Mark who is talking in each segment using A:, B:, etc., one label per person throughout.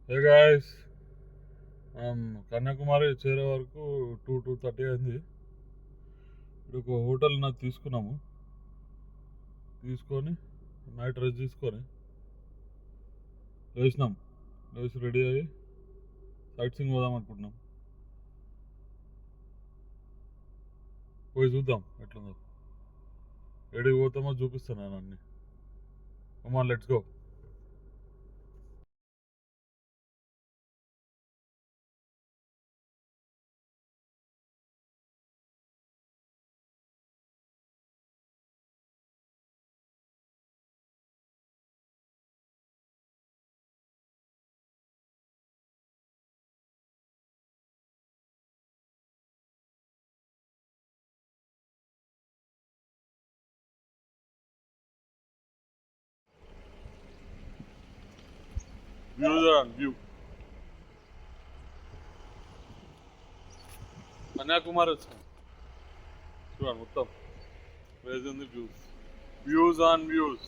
A: Hey guys, Kanyakumari చేరే వరకు 2:30 అయింది. ఇప్పుడు ఒక హోటల్ నాకు తీసుకున్నాము. తీసుకొని నైట్ రెస్ట్ తీసుకొని లేచి రెడీ అయ్యి సైట్ సింగ్ పోదాం అనుకుంటున్నాం. పోయి చూద్దాం ఎట్లుందో. ఎడికి పోతామో చూపిస్తాను నేను అన్ని. కమాన్, లెట్స్ గో. వ్యూ కన్యాకుమారి వచ్చినాం. చూడండి మొత్తం క్రేజీ ఉంది. Views on views.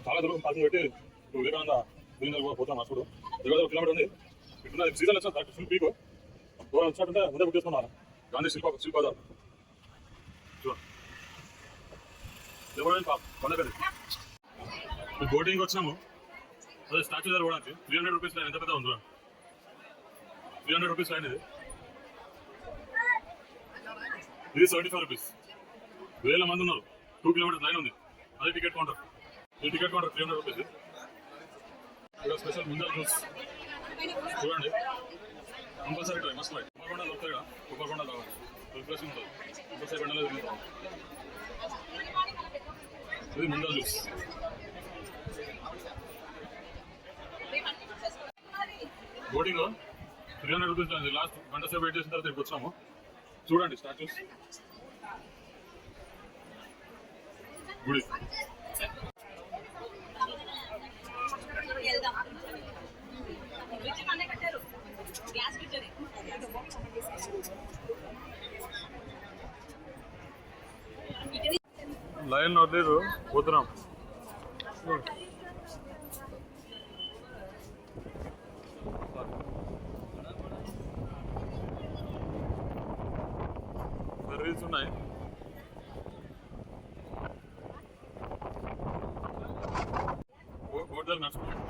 A: చాలా దూరం పార్కింగ్ పెట్టి వివేకానంద పోతాం. అప్పుడు 20 కిలోమీటర్ ఉంది. ఇట్లా సీజన్ వచ్చిన ఫుల్ పీక్ దూరం వచ్చినట్టుంటే ముందే బుక్ చేసుకున్నాను. గాంధీ శిల్పాదార్ చూడండి. కొండపల్లి బోటింగ్ వచ్చినాము. అదే స్టాచ్యూ దగ్గర కూడా 300 రూపీస్ లైన్. ఎంత పెద్ద ఉంది? 300 రూపీస్ లైన్. ఇది 75 రూపీస్. 1000 మంది ఉన్నారు. 2 కిలోమీటర్స్ లైన్ ఉంది. అదే టికెట్ కౌంటర్. ఈ టికెట్ కౌంటర్ 300 రూపీస్. ఇక్కడ స్పెషల్ ముందర జ్యూస్ చూడండి. Compulsory try, must try. కొబ్బరికొండ దొరుకుతాయి కదా, కొబ్బరికొండ కావాలి. రిఫ్రెషింగ్ ఉంటుంది. కంపల్సరీ బండలో తిరుగుతాం. ఇది ముందర జ్యూస్. బోటింగ్ 300 రూపీస్ అయింది. లాస్ట్ గంట సేపు వెయిట్ చేసిన తర్వాత ఇక్కడికి వచ్చాము. చూడండి స్టాచ్యూస్, గుడి. లైన్ వదిలేదు, పోతున్నాం. సర్వీస్ ఉన్నాయి. హోటల్ నడుచుకుంటాం.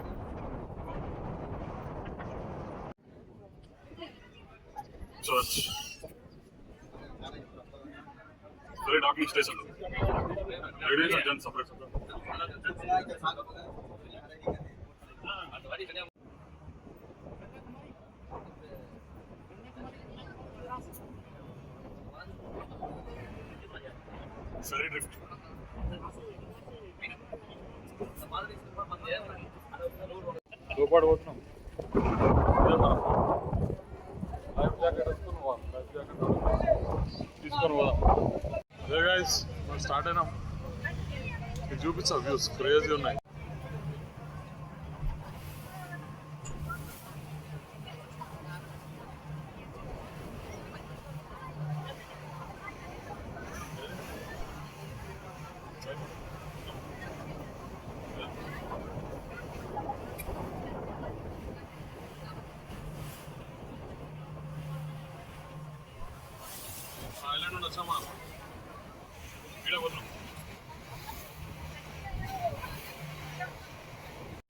A: Church very docking station. Ladies and gents separate. Ferry drift. లోపాటు పోతున్నాం. లైఫ్ జాకెట్ వేసుకొని పోవాలి. లైఫ్ జాకెట్ తీసుకొని పోదాం. అదే గైస్, మనం స్టార్ట్ అయినాం. ఇది చూపిస్తా. వ్యూస్ క్రేజీ ఉన్నాయి. ఐలాండ్ నుండి వచ్చామా, ఇక్కడ పోతున్నాం.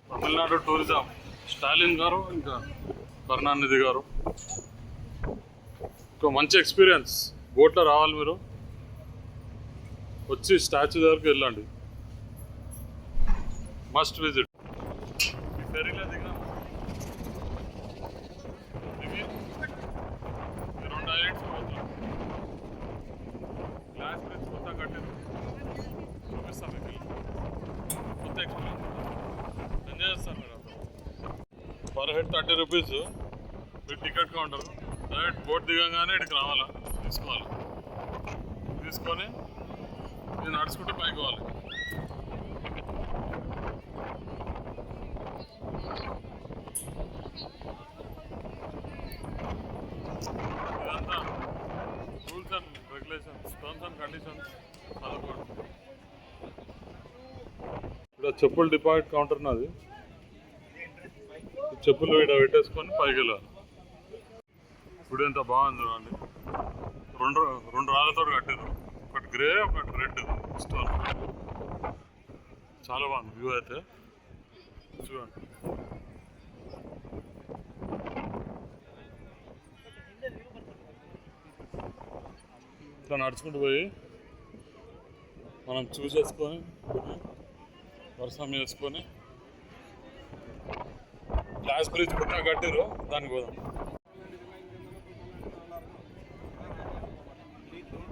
A: తమిళనాడు టూరిజం స్టాలిన్ గారు, ఇంకా కరుణానిధి గారు. ఒక మంచి ఎక్స్పీరియన్స్. బోట్లో రావాలి మీరు, వచ్చి స్టాచ్యూ దగ్గరికి వెళ్ళండి. Must visit. ఫెరీలో దిగినాం. దిగి 2 ఐలాండ్స్ పోతున్నాం. గ్లాస్ బ్రిడ్జ్ కొత్త కట్టింది, చూపిస్తాం మీకు. కొత్త ఎక్స్పీరియన్స్ ఎంజాయ్ చేస్తారు మీరు. పర్ హెడ్ 30 రూపీస్ మీరు టికెట్ కౌంటర్. డైరెక్ట్ బోట్ దిగంగానే ఇక్కడికి రావాలా, తీసుకోవాలి. తీసుకొని నేను నడుచుకుంటూ పైకి పోవాలి. ఇదంతా rules and regulations, terms and conditions చదువుకోండి. ఇక్కడ చెప్పులు డిపాజిట్ కౌంటర్ ఉన్నది. చెప్పులు ఇక్కడ పెట్టేసుకొని పైకి వెళ్ళాలి. ఇప్పుడు ఎంత బాగుంది చూడండి. రెండు రాళ్ళతో కట్టారు, ఒకటి గ్రే ఒకటి రెడ్ స్టోన్. చాలా బాగుంది వ్యూ అయితే చూడండి. ఇట్లా నడుచుకుంటూ పోయి మనం చూసేసుకొని వర్షం వేసుకొని గ్లాస్ బ్రిడ్జ్ కొత్తగా కట్టారు, దానికి పోదాం.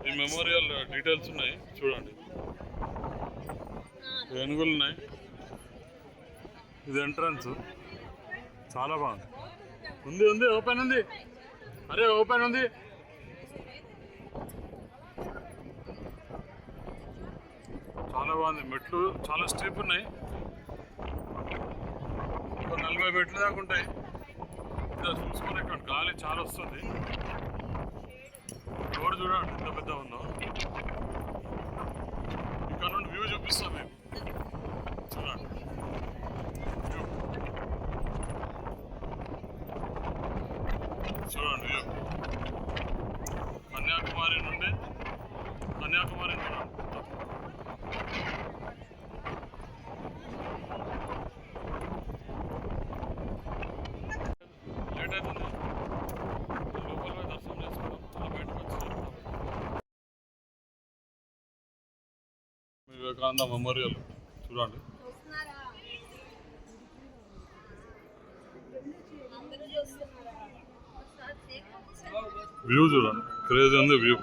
A: ఈ మెమోరియల్ డీటెయిల్స్ ఉన్నాయి చూడండి. ఏనుగులు ఉన్నాయి. ఇది ఎంట్రన్స్ చాలా బాగుంది. ఉంది ఓపెన్ ఉంది. అరే ఓపెన్ ఉంది. చాలా బాగుంది. మెట్లు చాలా స్టెప్ ఉన్నాయి. ఒక 40 మెట్లు దాకా ఉంటాయి. ఇలా చూసుకొని ఇక్కడ గాలి చాలా వస్తుంది. రోడ్ చూడండి ఎంత పెద్ద ఉందో. ఇక్కడ నుండి వ్యూ చూపిస్తాం మేము. చూడండి వ్యూ, చూడండి వ్యూ. కన్యాకుమారి చూడండి. లేట్ అవుతుంది, లోపల పోయి దర్శనం చేసుకోవడం. అలా బయటకు వచ్చి వివేకానంద మెమోరియల్ చూడండి. వ్యూ చూడండి, క్రేజీ ఉంది వ్యూ.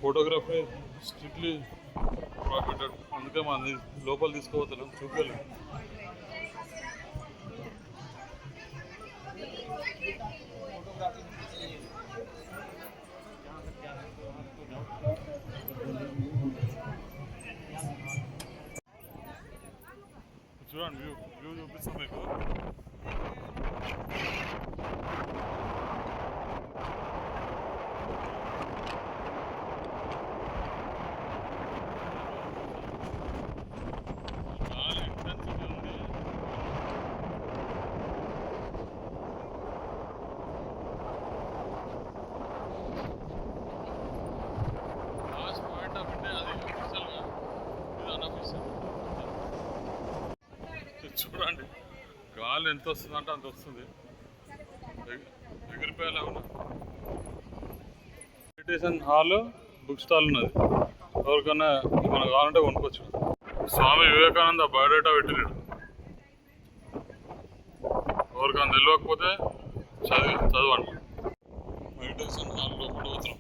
A: ఫోటోగ్రఫీ స్ట్రిక్ట్లీ ప్రాఫిటెడ్, అందుకే మన లోపల తీసుకోవద్దు, చూపించలేదు. చూడండి వ్యూ చూపిస్తాం మీకు. చూడండి గాలి ఎంత వస్తుందంటే అంత వస్తుంది. ఎగిరిపోయేలా ఉన్నా. మెడిటేషన్ హాల్, బుక్ స్టాల్ ఉన్నది. ఎవరికైనా మనకు కావాలంటే కొనుక్కోవచ్చు. స్వామి వివేకానంద బయోడేటా పెట్టినాడు. ఎవరికైనా తెలియకపోతే చదవండి. మెడిటేషన్ హాల్ లోపల పోతున్నాం.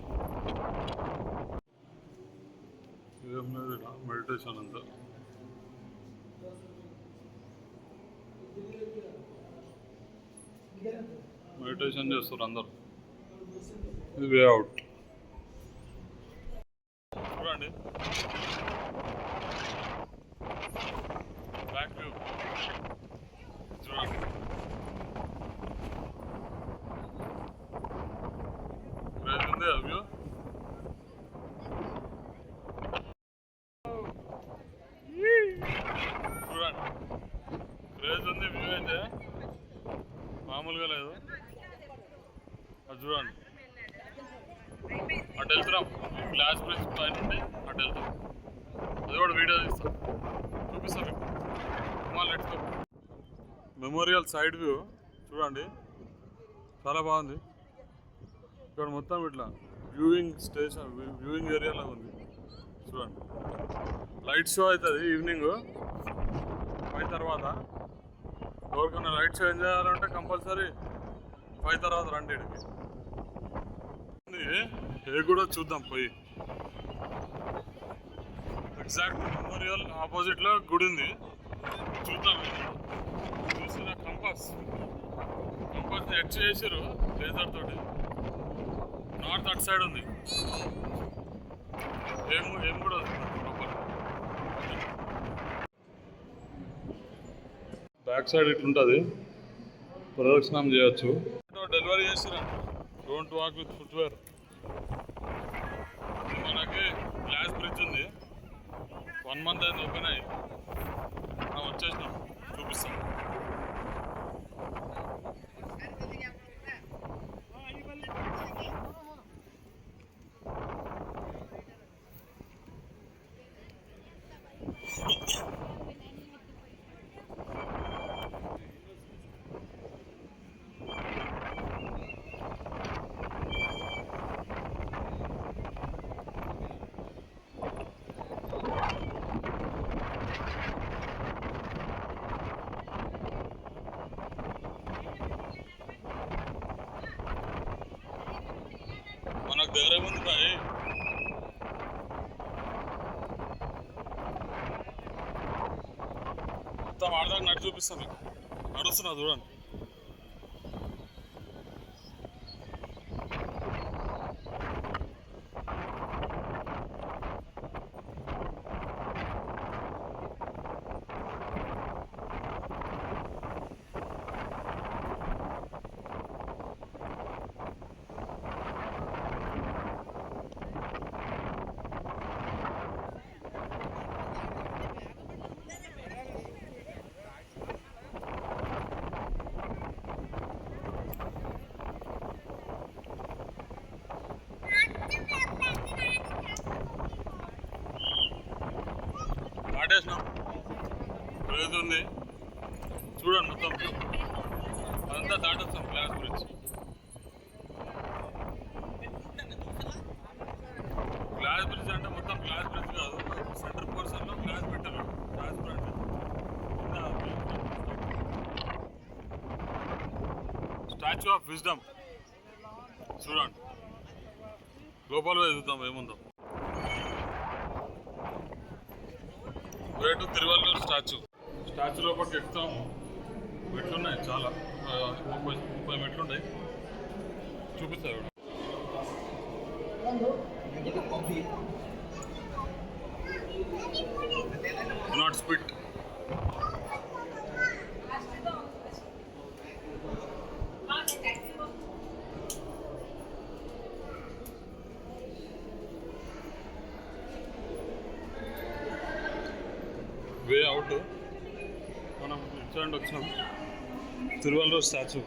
A: ఏం లేదు మెడిటేషన్ అంతా. మెడిటేషన్ చేస్తారు అందరు. ఇది వే అవుట్ చూడండి. బ్యాక్ వ్యూ చూడండి. ఉంది ఆ వ్యూ. చూడండి క్రేజ్ ఉంది వ్యూ అయితే మామూలుగా లేదు. అది చూడండి. అటు వెళ్తున్నాం, గ్లాస్ బ్రిడ్జ్ పైన ఉండి అటు వెళ్తాం. అది కూడా వీడియో తీస్తాం, చూపిస్తాం మీకు. Let's go. Memorial side view చూడండి, చాలా బాగుంది. ఇక్కడ మొత్తం ఇట్లా వ్యూయింగ్ స్టేషన్, వ్యూయింగ్ ఏరియా లాగా ఉంది చూడండి. లైట్ షో అవుతుంది ఈవినింగ్ 5 తర్వాత. ఎవరికైనా లైట్ షో ఎంజాయ్ చేయాలంటే కంపల్సరీ 5 తర్వాత రండి. ఇక్కడికి ఏ కూడా చూద్దాం పోయి. ఎగ్జాక్ట్ మెమోరియల్ ఆపోజిట్లో గుడి ఉంది, చూద్దాం. చూసిన కంపాస్ ఎడ్ చేసారు లేజర్ తోటి. నార్త్ అటు సైడ్ ఉంది. ఏం కూడా ఉంది లోపల. బ్యాక్ సైడ్ ఇట్లుంటుంది, ప్రదక్షిణం చేయొచ్చు. డెలివరీ చేసిరండి. Don't walk with footwear. 1 month అయింది ఓపెన్ అయ్యి వచ్చేసినాం చూపిస్తాం. మనకు ధైర్యం ఉంది బాయ్. మొత్తం ఆడదాకా నడిచి చూపిస్తాను మీకు. నడుస్తున్నా చూడండి. దాటేసినాం. ఉంది చూడండి మొత్తం అదంతా దాటొస్తాం గ్లాస్ గురించి. గ్లాస్ బ్రిడ్జ్ అంటే మొత్తం గ్లాస్ బ్రిడ్జ్ కాదు, సెంటర్ పోర్షన్లో గ్లాస్ పెట్టారు ట్రాన్స్పరెంట్. స్టాచ్యూ ఆఫ్ విజ్డమ్ చూడండి, లోపల ఎదుగుతాం ఏముందో. టు తిరువల్లూరు స్టాచ్యూ లోపలికి ఎక్కుతాం. మెట్లున్నాయి చాలా, 30 మెట్లున్నాయి. చూపిస్తాయి. Not spit. Way out. మనం ఇచ్చాండి వచ్చినాం తిరువల్లూరు స్టాచ్యూ.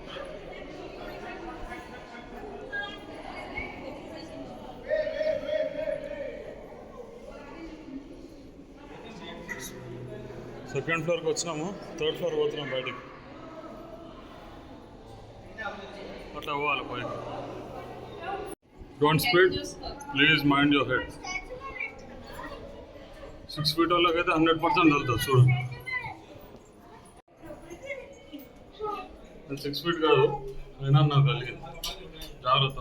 A: సెకండ్ ఫ్లోర్కి వచ్చినాము, 3rd ఫ్లోర్ పోతున్నాం బయటికి. అట్లా పోవాలి పైకి. Don't speed, please mind your head. 6 feet వాళ్ళకి అయితే 100% వెళ్తుంది చూడండి. 6 feet కాదు, అయినా నాకు కలిగింది. జాగ్రత్త.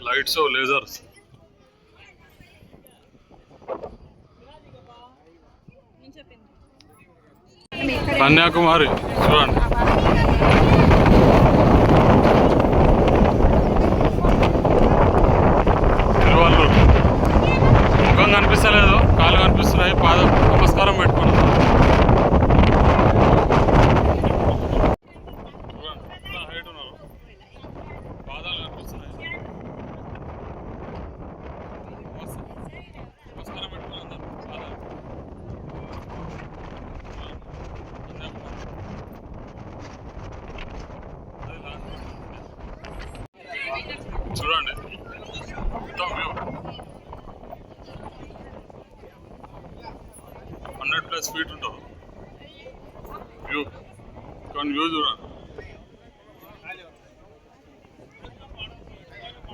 A: Lights, lasers. కన్యాకుమారి చూడండి. తిరువల్లూరు ముఖం కనిపిస్తలేదు, కాళ్ళు కనిపిస్తున్నాయి. నమస్కారం పెట్టుకున్నాం. హైట్ ఉన్నారు, పాదాలు కనిపిస్తున్నాయి. నమస్కారం పెట్టుకున్నాం అందరు పాదాలు. చూడండి మొత్తం వ్యూ. 100+ feet ఉంటుంది వ్యూ. కానీ వ్యూ చూడండి,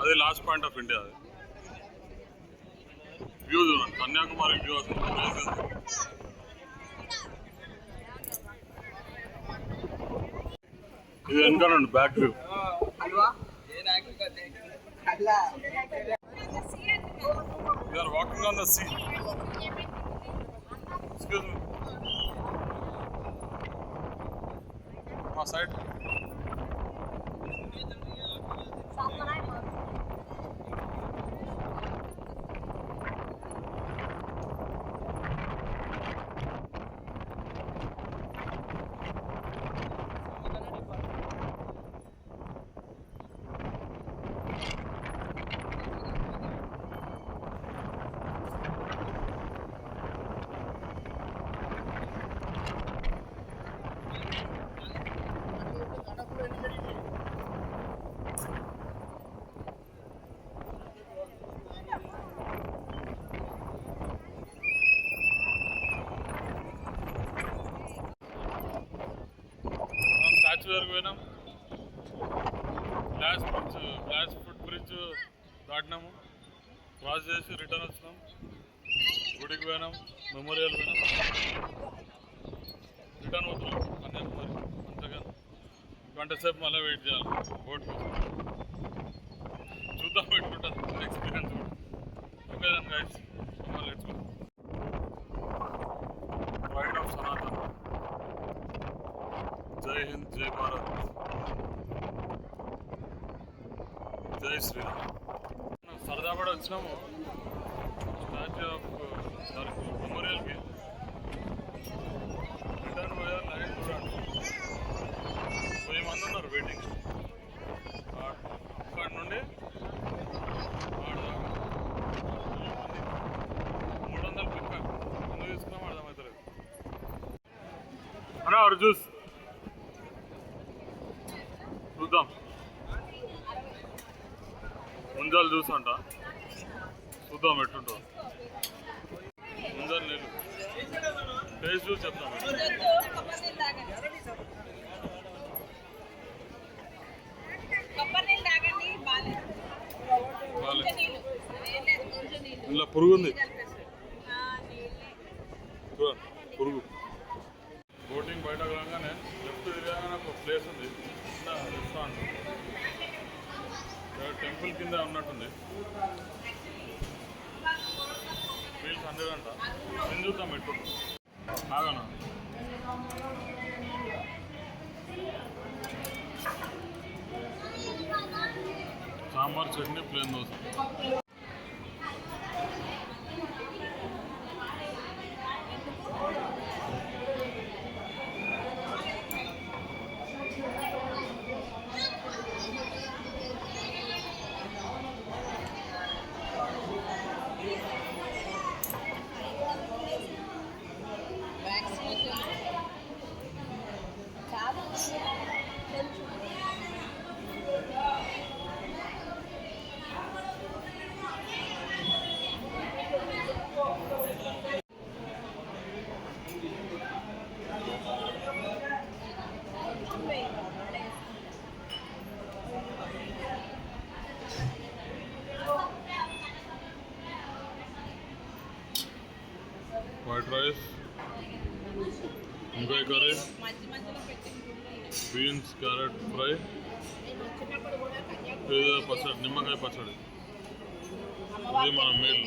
A: అది లాస్ట్ పాయింట్ ఆఫ్ ఇండియా. అది వ్యూ చూడండి, కన్యాకుమారి వ్యూ అసలు. ఇది వెనకాలండి back view. We are walking on the sea. Excuse me. My side. Bridge దాటినాము, క్రాస్ చేసి రిటర్న్ వచ్చినాం, గుడికి పోయినాం, మెమోరియల్ పోయినాం, రిటర్న్ పోతున్నాం కన్యాకుమారి. అంతగా గంట సేపు మళ్ళీ వెయిట్ చేయాలి బోట్ కోసం. చూద్దాం పెట్టుకుంటుంది ఎక్స్పీరియన్స్ కూడా. Okay then guys, let's go. Ride of Sanatan. జై హింద్, జై భారత్, జై శ్రీరామ్. సరదా కూడా వచ్చినాము స్టాచ్యూ ఆఫ్ మెమోరియల్కి. రిటర్న్ పోయారు, లైన్ చూడండి 1000 మంది ఉన్నారు వెయిటింగ్. అక్కడి నుండి 300 పిక్క ఎందుకు తీసుకున్నాం అర్థమవుతలేదు. అన్నా ఆరు జ్యూస్ చూద్దాం. ముంజాలు జ్యూస్ అంట, చూద్దాం ఎట్టుంటో. ముంజాలు నీళ్ళు టేస్ట్ చూసి చెప్తాను. ఇలా పురుగు ఉంది, పురుగు. బోటింగ్ బయట కాగానే లెఫ్ట్ తిరగానే ఒక ప్లేస్ ఉంది, రెస్టారెంట్, టెంపుల్ కింద ఉన్నట్టుంది. వీల్స్ 100 అంట. నేను చూద్దాం ఎట్టుండు. ఆగనా sambar chutney, plain dosa. White rice, వంకాయ కర్రీ, బీన్స్, క్యారెట్ ఫ్రై, పచ్చడి, నిమ్మకాయ పచ్చడి. ఇది మన మీల్.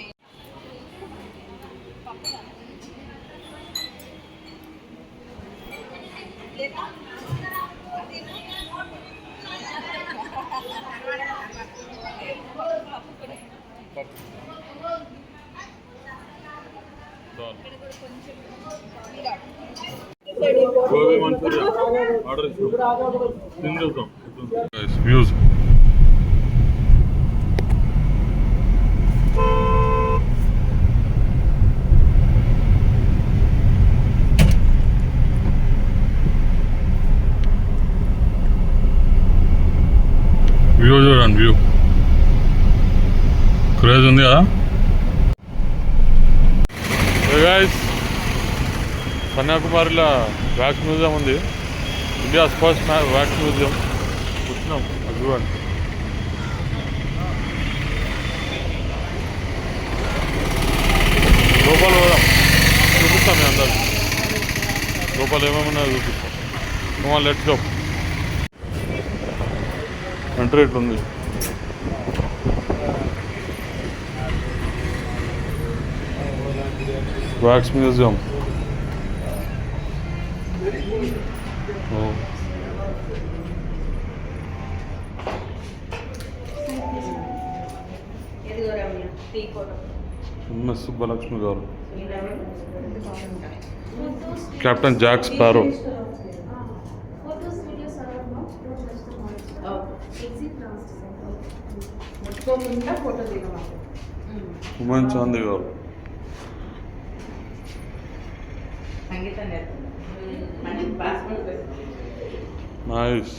A: గోబీ మంచూరియా ఆర్డర్ ఇస్తాం, తిందుతాం. వ్యూస్ వ్యూ చూడండి, వ్యూ క్రేజ్ ఉంది కదా. గైస్, కన్యాకుమారిలో వ్యాక్స్ మ్యూజియం ఉంది, ఇండియాస్ ఫస్ట్ వ్యాక్స్ మ్యూజియం. వచ్చినాం, అది చూడండి. లోపల పోదాం, చూపిస్తాం మీ అందరికి. లోపల ఏమేమి ఉన్నాయో చూపిస్తాం. Let's go. ఎంట్రీ ఇట్లుంది. Wax museum. ఎంఎస్ సుబ్బలక్ష్మి గారు, captain Jack Sparrow. Oommen Chandy గారు, nice.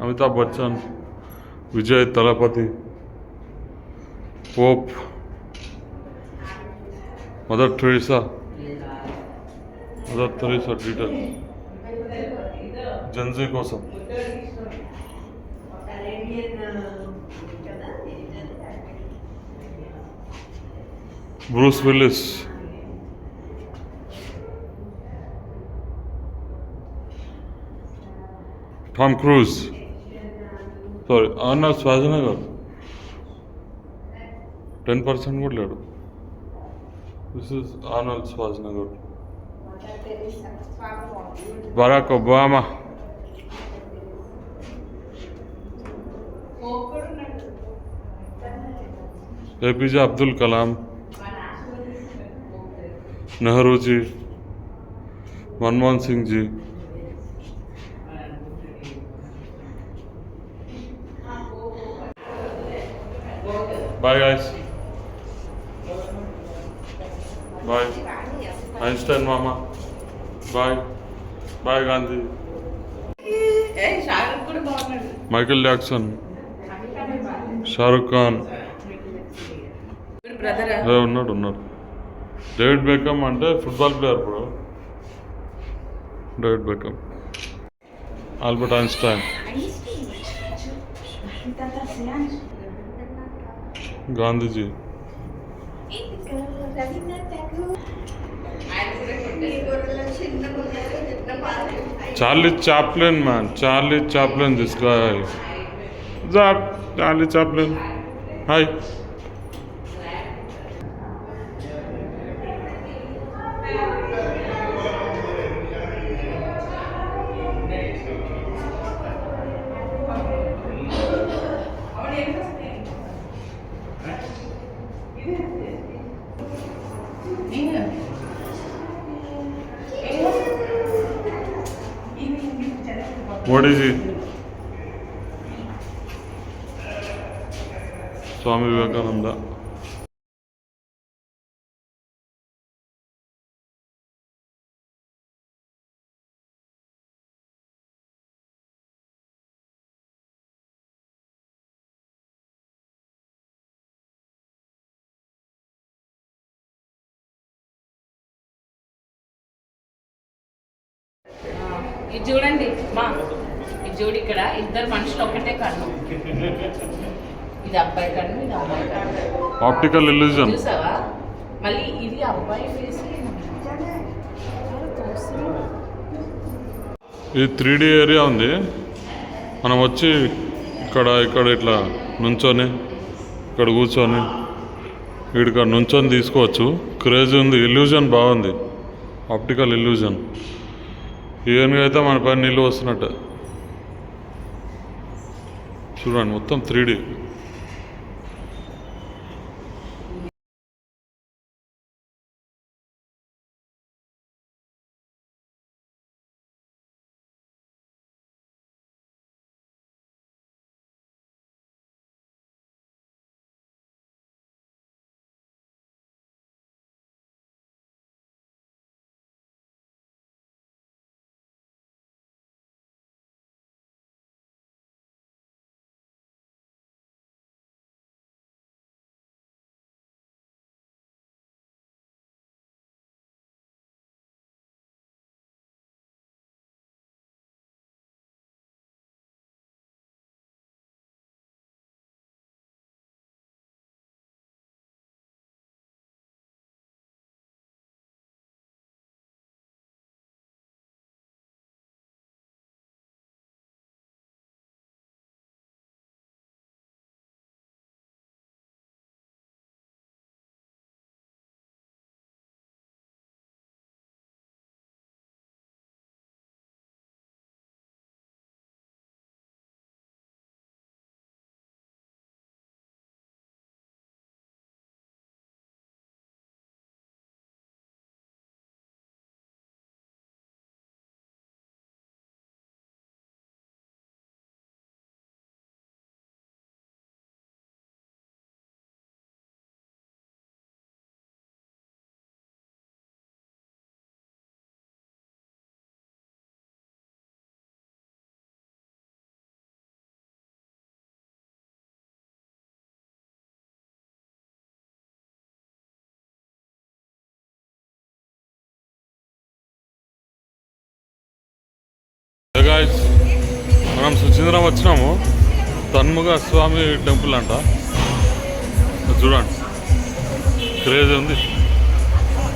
A: Amitabh Bachchan, Vijay Thalapathy, Pope, Mother Teresa detail. Gen Z కోసం. Bruce Willis, Tom Cruise, sorry Arnold Schwarzenegger 10% కూడా లేడు. This is Arnold Schwarzenegger. Barack Obama, APJ Abdul Kalam, Nehruji, Manmohan Singh ji. Bye guys, bye Einstein మామ, bye bye Gandhi, Michael Jackson, Shahrukh Khan ఉన్నాడు. David Beckham అంటే football player bro. David become, Albert Einstein, Gandhiji, Charlie Chaplin man, Charlie Chaplin, this guy, Charlie Chaplin. Hi. What is it? Swami Vivekananda.
B: ఇది చూడండి మా, ఇది చూడు, ఇక్కడ ఇద్దరు మనుషులు ఒకటే కన్ను. ఇది అబ్బాయి కన్ను, ఇది అమ్మాయి కన్ను.
A: ఆప్టికల్ ఇల్యూజన్
B: చూసావా? మళ్ళీ ఇది అబ్బాయి ఫేస్.
A: ఇది 3D ఏరియా ఉంది. మనం వచ్చి ఇక్కడ ఇట్లా నుంచొని, ఇక్కడ కూర్చొని, ఇక్కడ నుంచొని తీసుకోవచ్చు. క్రేజ్ ఉంది, ఇల్యూజన్ బాగుంది, ఆప్టికల్ ఇల్యూజన్. ఈవెన్గా అయితే మన పైన నీళ్ళు వస్తున్నట్టు చూడండి, మొత్తం 3D. మనం సుచీంద్రం వచ్చినాము, తన్ముగ స్వామి టెంపుల్ అంట. చూడండి క్రేజ్ ఉంది.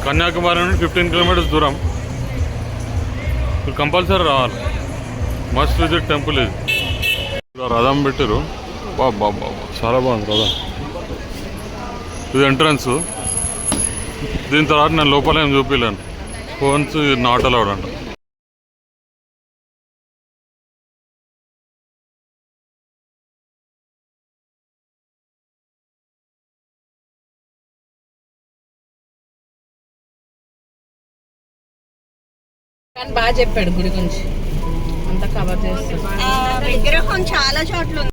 A: కన్యాకుమారి నుండి 15 కిలోమీటర్స్ దూరం. మీరు కంపల్సరీ రావాలి. మస్ట్ విజిట్ టెంపుల్ ఇది. రథం పెట్టారు. బాబా చాలా బాగుంది రథం. ఇది ఎంట్రన్స్. దీని తర్వాత నేను లోపల ఏం చూపించలేను. ఫోన్స్ నాట్ అలౌడ్ అంట.
B: కానీ బాగా చెప్పాడు గుడి గురించి, అంతా కవర్ చేస్తాడు.
C: విగ్రహం చాలా చోట్ల ఉంది.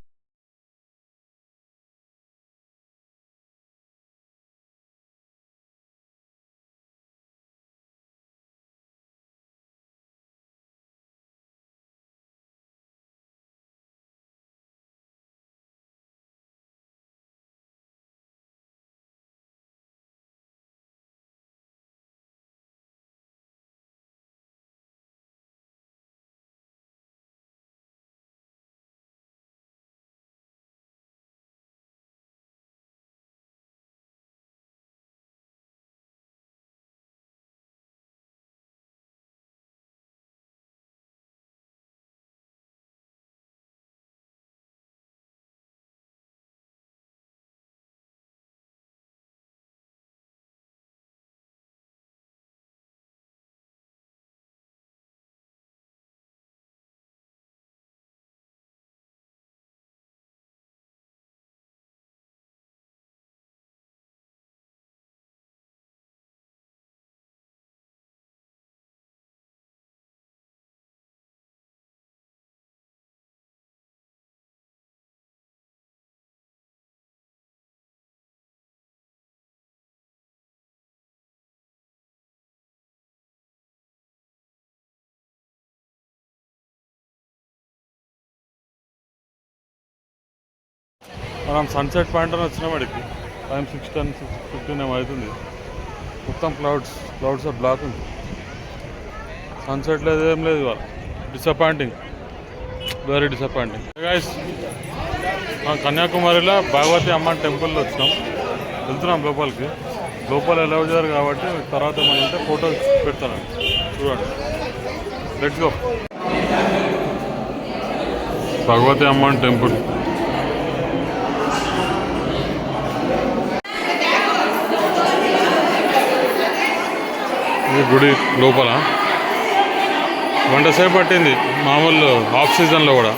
A: మనం సన్సెట్ పాయింట్ అని వచ్చినాం. వాడికి టైం 6:10, 6:15 ఏమో అవుతుంది. మొత్తం క్లౌడ్స్ ఆర్ బ్లాక్ ఉంది. సన్సెట్ లేదు, ఏం లేదు. ఇవాళ డిసప్పాయింటింగ్, వెరీ డిసప్పాయింటింగ్. గైస్, కన్యాకుమారిలో భగవతి అమ్మన్ టెంపుల్లో వచ్చినాం. వెళ్తున్నాం లోపలికి. లోపల ఎలా వచ్చారు కాబట్టి తర్వాత ఏమంటే ఫోటోస్ పెడతాను, చూడండి. Let's go. Bhagavathi Amman temple. ఇది గుడి లోపల. గంట సేపు పట్టింది మామూలు ఆఫ్ సీజన్లో కూడా.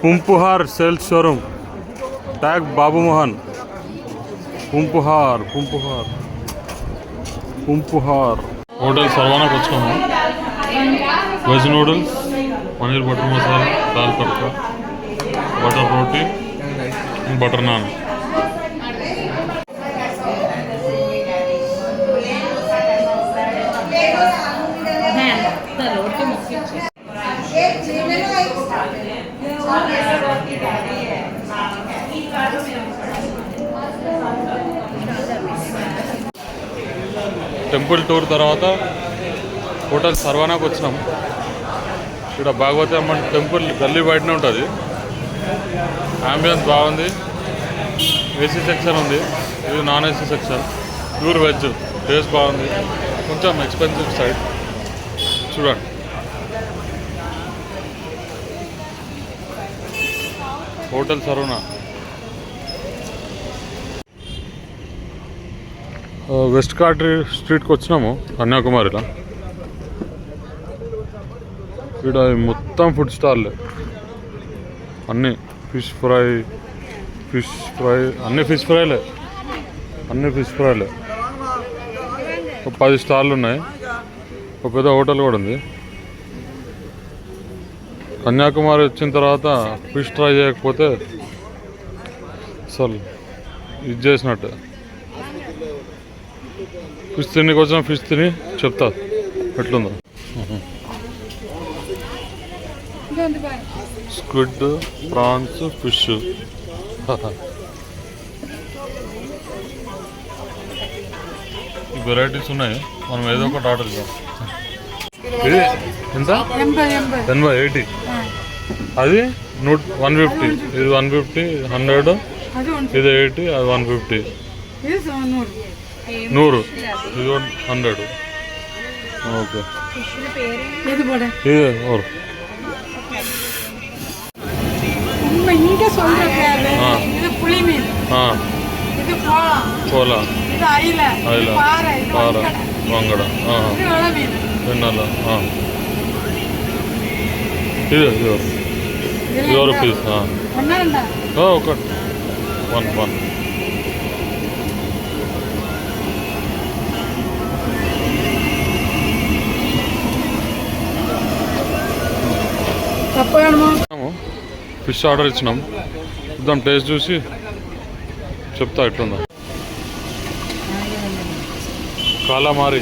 A: Poompuhar sales showroom, tag Babu Mohan. Poompuhar hotel సర్వానాకి వచ్చాము. Veg noodles, paneer butter masala, dal tadka, butter roti, butter naan. Temple tour తర్వాత హోటల్ సర్వానాకి వచ్చినాం. ఇక్కడ భగవతి అమ్మన్ టెంపుల్ గల్లీ బయటనే ఉంటుంది. అంబియన్స్ బాగుంది. ఏసీ సెక్షన్ ఉంది, ఇది non AC section. Pure veg, taste బాగుంది. కొంచెం ఎక్స్పెన్సివ్ సైడ్. చూడండి. హోటల్ సర్వనా. వెస్ట్ ఘాట్ స్ట్రీట్కి వచ్చినాము కన్యాకుమారిలో. ఇక్కడ మొత్తం ఫుడ్ స్టాల్, అన్నీ ఫిష్ ఫ్రై అన్నీ ఫిష్ ఫ్రైలే. 10 స్టాళ్ళు ఉన్నాయి. ఒక పెద్ద హోటల్ కూడా ఉంది. కన్యాకుమారి వచ్చిన తర్వాత ఫిష్ ట్రై చేయకపోతే అసలు ఇది చేసినట్టు. ఫిష్ తిండికి వచ్చిన ఫిష్ తిని చెప్తా ఎట్లుందో. Squid, prawns, fish. వెరైటీస్ ఉన్నాయి. మనం ఏదో ఒకటి ఆర్డర్ చేద్దాం. ఇది ఎంత? 80. అది 150. ఇది 150, 100. ఇది 80, అది 150. 100, ఇది 100. ఓకే, இது ஒரு
D: இங்க சொல்றேன். இது புளி மீன், இது
A: போலா,
D: இது அயில, பாறை,
A: வங்கடா,
D: இது வெள்ளை மீன்.
A: என்னல இது இது ஒரு பீஸ்.
D: ஒண்ணா ரெண்டா?
A: ఓకే, 1. ఫిష్ ఆర్డర్ ఇచ్చినాం, ఇద్దాం టేస్ట్ చూసి చెప్తా ఎట్లుందా. కాలామారి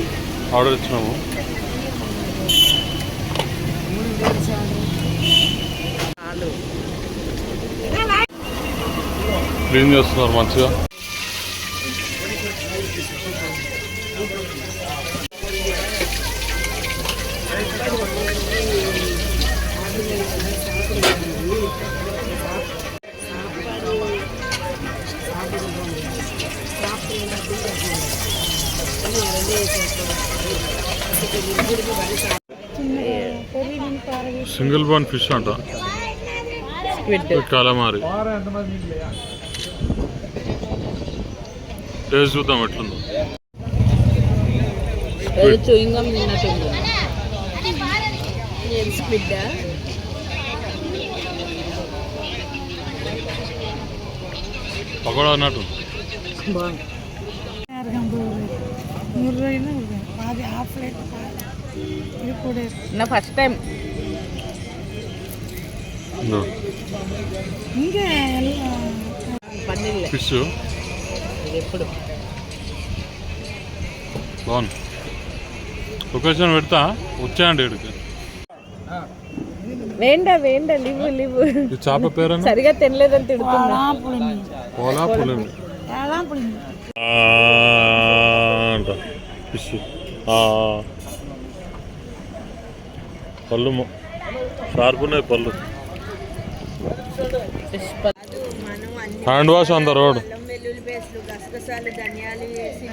A: ఆర్డర్ ఇచ్చినాము. క్లీన్ చేస్తున్నారు మంచిగా. సింగిల్ బోన్ ఫిష్ అంట, కాలమారి. టేస్ట్ చూద్దాం ఎట్లుందో. పకోడా అన్నట్టు.
B: నా ఫస్ట్ టైం
A: ఫిష్
B: ఎప్పుడు
A: బాగుంది. లొకేషన్ పెడతా, వచ్చాయండి ఇక్కడికి.
B: వేండా లివ్వు
A: ఈ చేప పేరు
B: సరిగా తినలేదని తిడుతున్నా.
A: పోలా పులిమి ఫిష్. పళ్ళు షార్ప్ ఉన్నాయి పళ్ళు. Hand wash on the road.
C: వెల్లుల్లి పేస్ట్లు, గసగసాలు, ధనియాలు వేసి